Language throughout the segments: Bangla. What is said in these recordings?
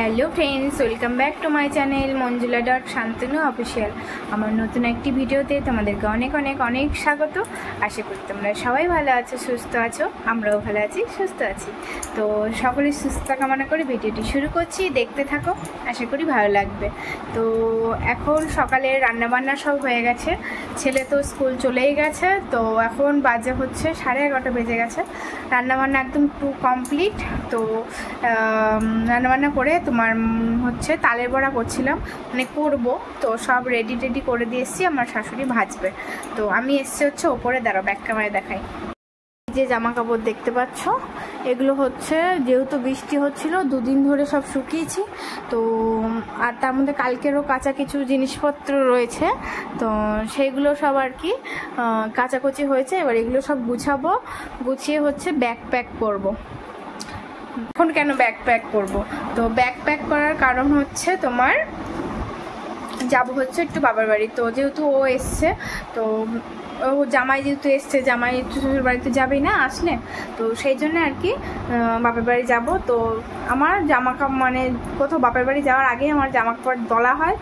Hello friends, welcome back to my channel Manjula Shantanu official. আমার নতুন একটি ভিডিওতে তোমাদেরকে অনেক অনেক অনেক স্বাগত। আশা করি তোমরা সবাই ভালো আছো, সুস্থ আছো। আমরাও ভালো আছি, সুস্থ আছি। তো সকলের সুস্থতা কামনা করে ভিডিওটি শুরু করছি, দেখতে থাকো, আশা করি ভালো লাগবে। তো এখন সকালে রান্নাবান্না সব হয়ে গেছে, ছেলে তো স্কুল চলেই গেছে। তো এখন বাজে হচ্ছে 11:30 বেজে গেছে। রান্নাবান্না একদম কমপ্লিট। তো রান্নাবান্না করে তোমার হচ্ছে তালের বড়া করছিলাম, মানে করবো। তো সব রেডি করে দিয়ে এসেছি, আমার শাশুড়ি ভাজবে। তো আমি এসছি হচ্ছে ওপরে, দাঁড়াও ব্যাক ক্যামেরায় দেখাই। যে জামা কাপড় দেখতে পাচ্ছ, এগুলো হচ্ছে যেহেতু বৃষ্টি হচ্ছিল, দুদিন ধরে সব শুকিয়েছি। তো আর তার মধ্যে কালকেরও কাঁচা কিছু জিনিসপত্র রয়েছে, তো সেইগুলো সব আর কি কাচাকুচি হয়েছে। এবার এগুলো সব গুছাবো, গুছিয়ে হচ্ছে ব্যাগ প্যাক করবো। এখন কেন ব্যাগ প্যাক করবো? তো ব্যাগ প্যাক করার কারণ হচ্ছে তোমার যাব হচ্ছে একটু বাবার বাড়ি। তো যেহেতু ও এসছে, তো ও জামাই যেহেতু এসছে, জামাই শ্বশুর বাড়িতে যাবেই না আসলে, তো সেই জন্য আর কি বাপের বাড়ি যাব। তো আমার জামা কাপড় মানে কোথাও বাপের বাড়ি যাওয়ার আগে আমার জামা কাপড় দলা হয়,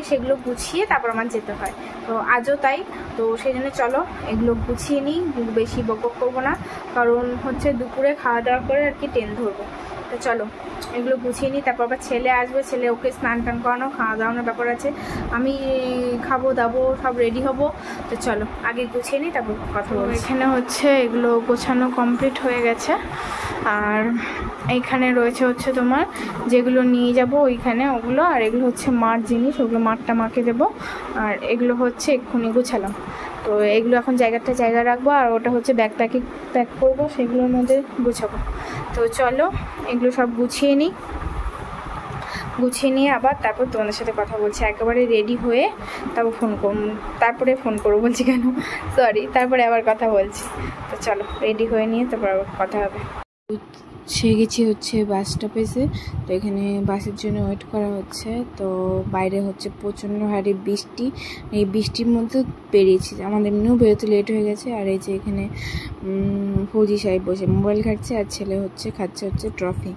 সেগুলো গুছিয়ে তারপর আমার যেতে হয়। তো আজও তাই। তো সেই জন্য চলো এগুলো গুছিয়ে নিই, বেশি বকবক করবো না, কারণ হচ্ছে দুপুরে খাওয়া দাওয়া করে আর কি ট্রেন ধরবো। তো চলো এগুলো গুছিয়ে নিই, তারপর আবার ছেলে আসবে, ছেলে ওকে স্নান টান করানো, খাওয়া দাওয়ানোর ব্যাপার আছে, আমি খাবো দাবো, সব রেডি হব। তো চলো আগে গুছিয়ে নিই, তারপর কথা বলবো। এখানে হচ্ছে এগুলো গোছানো কমপ্লিট হয়ে গেছে, আর এইখানে রয়েছে হচ্ছে তোমার যেগুলো নিয়ে যাব ওইখানে ওগুলো, আর এগুলো হচ্ছে মার জিনিস, ওগুলো মারটা মাকে দেবো। আর এগুলো হচ্ছে এক্ষুনি গুছালাম, তো এগুলো এখন জায়গায় রাখবো, আর ওটা হচ্ছে ব্যাগ প্যাক করবো, সেগুলোর মধ্যে গুছাবো। তো চলো এগুলো সব গুছিয়ে নিয়ে আবার তারপর তোমাদের সাথে কথা বলছি। একেবারে রেডি হয়ে তারপরে ফোন করবো বলছি কেন, সরি, তারপরে আবার কথা বলছি। তো চলো রেডি হয়ে নিয়ে তারপর আবার কথা হবে। সে গেছি হচ্ছে বাস স্টপেজে। তো এখানে বাসের জন্য ওয়েট করা হচ্ছে। তো বাইরে হচ্ছে প্রচণ্ড হারে বৃষ্টি, এই বৃষ্টির মধ্যে বেরিয়েছি, আমাদের এমনিও বেরোতে লেট হয়ে গেছে। আর এই যে এখানে ফৌজি সাহেব বসে মোবাইল ঘাটছে, আর ছেলে খাচ্ছে হচ্ছে ট্রফি।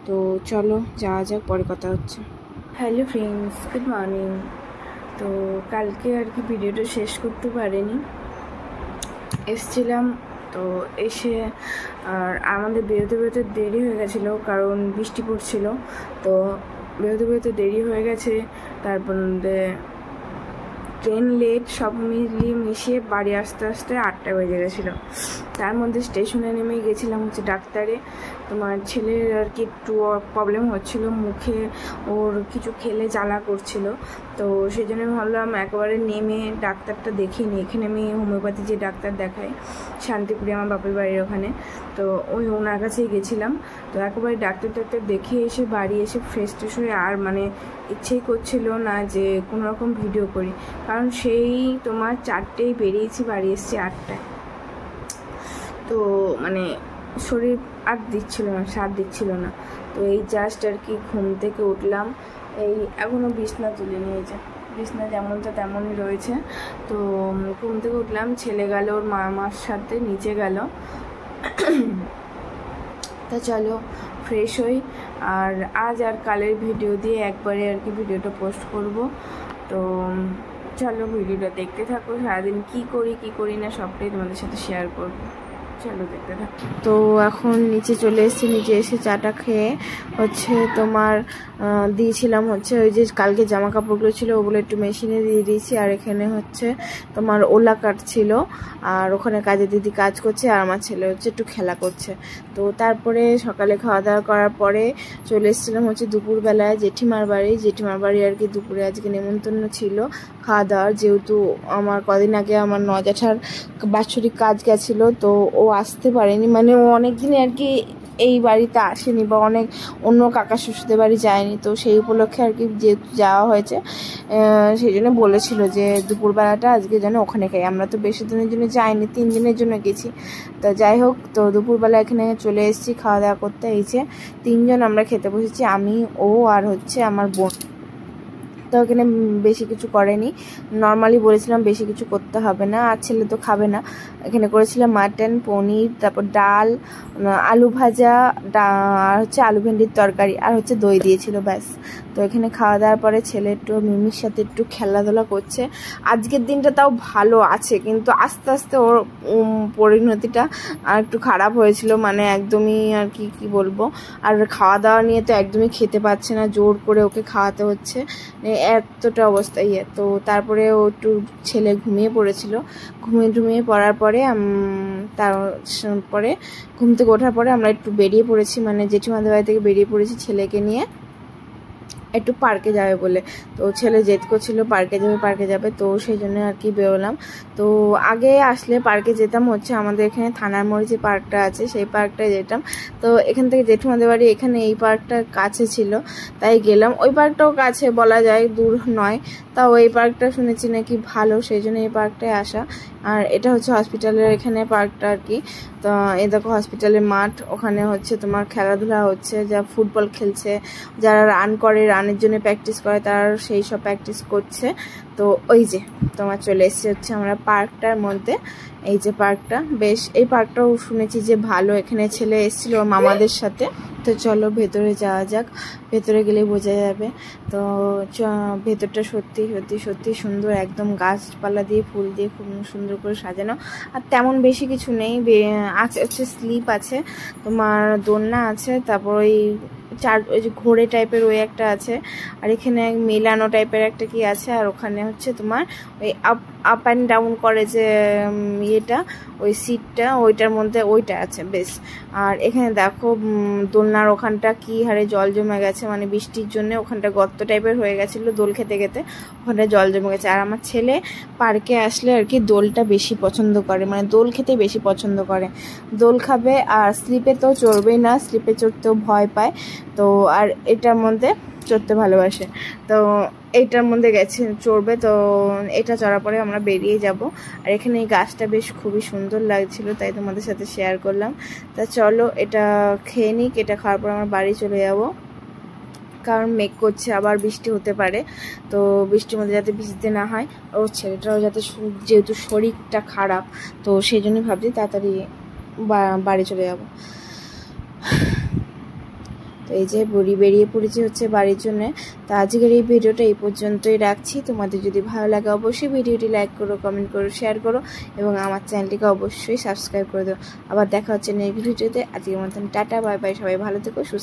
তো চলো যাওয়া যাক, পরে কথা হচ্ছে। Hello friends, good morning. তো কালকে আর কি ভিডিওটা শেষ করতে পারিনি, এসছিলাম। তো এসে আর আমাদের বেরোতে দেরি হয়ে গেছিলো, কারণ বৃষ্টি পড়ছিল। তো বেরোতে দেরি হয়ে গেছে, তারপর ট্রেন লেট, সব মিশিয়ে বাড়ি আসতে 8টা বেজে গেছিলো। তার মধ্যে স্টেশনে নেমে গেছিলাম হচ্ছে ডাক্তারে। তোমার ছেলের আর কি একটু প্রবলেম হচ্ছিলো, মুখে ওর কিছু খেলে জ্বালা করছিল। তো সেই জন্য ভাবলাম একবারে নেমে ডাক্তারটা দেখিয়ে নিই। এখানে আমি হোমিওপ্যাথি যে ডাক্তার দেখাই শান্তিপুরে, আমার বাপের বাড়ির ওখানে, তো ওনার কাছেই গেছিলাম। তো একবারে ডাক্তার দেখিয়ে এসে বাড়ি এসে ফ্রেশ হয়ে আর মানে ইচ্ছেই করছিল না যে কোনো রকম ভিডিও করি, কারণ সেই তোমার 4টেই বেরিয়েছি, বাড়ি এসেছি 8টায়। তো মানে শরীর আর সাথ দিচ্ছিল না। তো এই জাস্ট আর কি ঘুম থেকে উঠলাম, এই এখনও বিছনা তুলে নিয়েছে, বিছনা যেমনটা তেমনই রয়েছে। তো ঘুম থেকে উঠলাম, ছেলে গেল ওর মামার সাথে নিচে গেল। তা চলো ফ্রেশ হই, আর আজ আর কালের ভিডিও দিয়ে একবারে আর কি ভিডিওটা পোস্ট করব। তো চলো ভিডিওটা দেখতে থাকো, সারাদিন কী করি না সবটাই তোমাদের সাথে শেয়ার করবো। চলো দেখতে থাকো। তো এখন নিচে চলে এসেছি, নিচে এসে চাটা খেয়ে হচ্ছে তোমার দিয়েছিলাম হচ্ছে ওই যে কালকে জামা কাপড়গুলো ছিল ওগুলো একটু মেশিনে দিয়ে দিয়েছি। আর এখানে হচ্ছে তোমার ওলা কাটছিল, আর ওখানে কাজের দিদি কাজ করছে, আর আমার ছেলে হচ্ছে একটু খেলা করছে। তো তারপরে সকালে খাওয়া দাওয়া করার পরে চলে এসেছিলাম হচ্ছে দুপুরবেলায় জেঠিমার বাড়ি আর কি। দুপুরে আজকে নেমন্তন্ন ছিল খাওয়া দাওয়ার, যেহেতু আমার কদিন আগে আমার নজাঠার বাৎসরিক কাজ গেছিলো, তো ও আসতে পারেনি, মানে ও অনেকদিন আর কি এই বাড়িতে আসেনি, বা অনেক অন্য কাকা শ্বশুরদের বাড়ি যায়নি। তো সেই উপলক্ষে আর কি যেহেতু যাওয়া হয়েছে, সেই জন্য বলেছিল যে দুপুরবেলাটা আজকে যেন ওখানে খাই। আমরা তো বেশি দিনের জন্য যাইনি, 3 দিনের জন্য গেছি। তো যাই হোক, তো দুপুরবেলা এখানে চলে এসেছি খাওয়া দাওয়া করতে। এই যে 3জন আমরা খেতে বসেছি, আমি, ও আর হচ্ছে আমার বোন। তো এখানে বেশি কিছু করেনি, নর্মালি বলেছিলাম বেশি কিছু করতে হবে না, আর ছেলে তো খাবে না। এখানে করেছিলাম মাটন, পনির, তারপর ডাল, আলু ভাজা, আর হচ্ছে আলু ভেন্ডির তরকারি, আর হচ্ছে দই দিয়েছিল, ব্যাস। তো এখানে খাওয়া দাওয়ার পরে ছেলে একটু মিমির সাথে একটু খেলাধুলা করছে। আজকের দিনটা তাও ভালো আছে, কিন্তু আস্তে আস্তে ওর পরিণতিটা আর একটু খারাপ হয়েছিল, মানে একদমই আর কি বলবো। আর খাওয়া দাওয়া নিয়ে তো একদমই খেতে পাচ্ছে না, জোর করে ওকে খাওয়াতে হচ্ছে, এতটা অবস্থায়। তো তারপরে ও একটু ছেলে ঘুমিয়ে পড়েছিল, ঘুমিয়ে পড়ার পরে তারপরে ঘুম থেকে ওঠার পরে আমরা একটু বেরিয়ে পড়েছি, মানে জেঠিমাদের বাড়ি থেকে বেরিয়ে পড়েছি ছেলেকে নিয়ে একটু পার্কে যাবে বলে। তো ছেলে জেদ করছিল পার্কে যাবে, তো সেই জন্য আর কি বেরোলাম। তো আগে আসলে পার্কে যেতাম হচ্ছে আমাদের এখানে থানার মোড়ে যে পার্কটা আছে সেই পার্কটায় যেতাম। তো এখান থেকে জেঠুমাদের বাড়ি এখানে এই পার্কটা কাছে ছিল, তাই গেলাম। ওই পার্কটাও কাছে বলা যায়, দূর নয়, তাও এই পার্কটা শুনেছি নাকি ভালো, সেই জন্য এই পার্কটায় আসা। আর এটা হচ্ছে হসপিটালের এখানে পার্কটা আর কি। তো এই দেখো হসপিটালের মাঠ, ওখানে হচ্ছে তোমার খেলাধুলা হচ্ছে, যা ফুটবল খেলছে, যারা রান করে, রানের জন্য প্র্যাকটিস করে, তারা সেই সব প্র্যাকটিস করছে। তো ওই যে তোমার চলে এসেছে হচ্ছে আমরা পার্কটার মধ্যে। এই যে পার্কটা, বেশ, এই পার্কটাও শুনেছি যে ভালো। এখানে ছেলে এসেছিল ওর মামাদের সাথে। তো চলো ভেতরে যাওয়া যাক, ভেতরে গেলে বোঝা যাবে। তো ভেতরটা সত্যি সত্যি সত্যি সুন্দর, একদম গাছপালা দিয়ে ফুল দিয়ে খুব সুন্দর করে সাজানো। আর তেমন বেশি কিছু নেই, আছে হচ্ছে স্লিপ আছে, তোমার দোলনা আছে, তারপর ওই যে ঘোড়ে টাইপের ওই একটা আছে, আর এখানে মেলানো টাইপের একটা কি আছে, আর ওখানে হচ্ছে তোমার ওই আপ অ্যান্ড ডাউন করে যে ইয়েটা, ওই সিটটা, ওইটার মধ্যে ওইটা আছে, বেশ। আর এখানে দেখো দোলনার ওখানটা কি হারে জল জমে গেছে, মানে বৃষ্টির জন্য ওখানটা গর্ত টাইপের হয়ে গেছিলো, দোল খেতে খেতে ওখানটা জল জমে গেছে। আর আমার ছেলে পার্কে আসলে আর কি দোলটা বেশি পছন্দ করে, মানে দোল খেতে বেশি পছন্দ করে, দোল খাবে। আর স্লিপে তো চড়বেই না, স্লিপে চড়তেও ভয় পায়। তো আর এটার মধ্যে চড়তে ভালোবাসে, তো এইটার মধ্যে গেছে চড়বে। তো এটা চড়ার পরে আমরা বেরিয়ে যাব। আর এখানে এই গাছটা বেশ খুবই সুন্দর লাগছিল, তাই তোমাদের সাথে শেয়ার করলাম। তা চলো এটা খেয়ে নিক, এটা খাওয়ার পর আমরা বাড়ি চলে যাব, কারণ মেঘ করছে, আবার বৃষ্টি হতে পারে। তো বৃষ্টির মধ্যে যাতে ভিজতে না হয়, ও ছেলেটাও যাতে, যেহেতু শরীরটা খারাপ, তো সেই জন্যই ভাবছি তাড়াতাড়ি বাড়ি চলে যাব। তো এই যে বেরিয়ে পড়েছি হচ্ছে বাড়ির জন্য। তো আজকের এই ভিডিওটা এই পর্যন্তই রাখছি। তোমাদের যদি ভালো লাগে অবশ্যই ভিডিওটি লাইক করো, কমেন্ট করো, শেয়ার করো, এবং আমার চ্যানেলটিকে অবশ্যই সাবস্ক্রাইব করে দাও। আবার দেখা হচ্ছে নেক্সট ভিডিওতে। আজকের মতন টাটা, বাই বাই, সবাই ভালো থেকো, সুস্থ।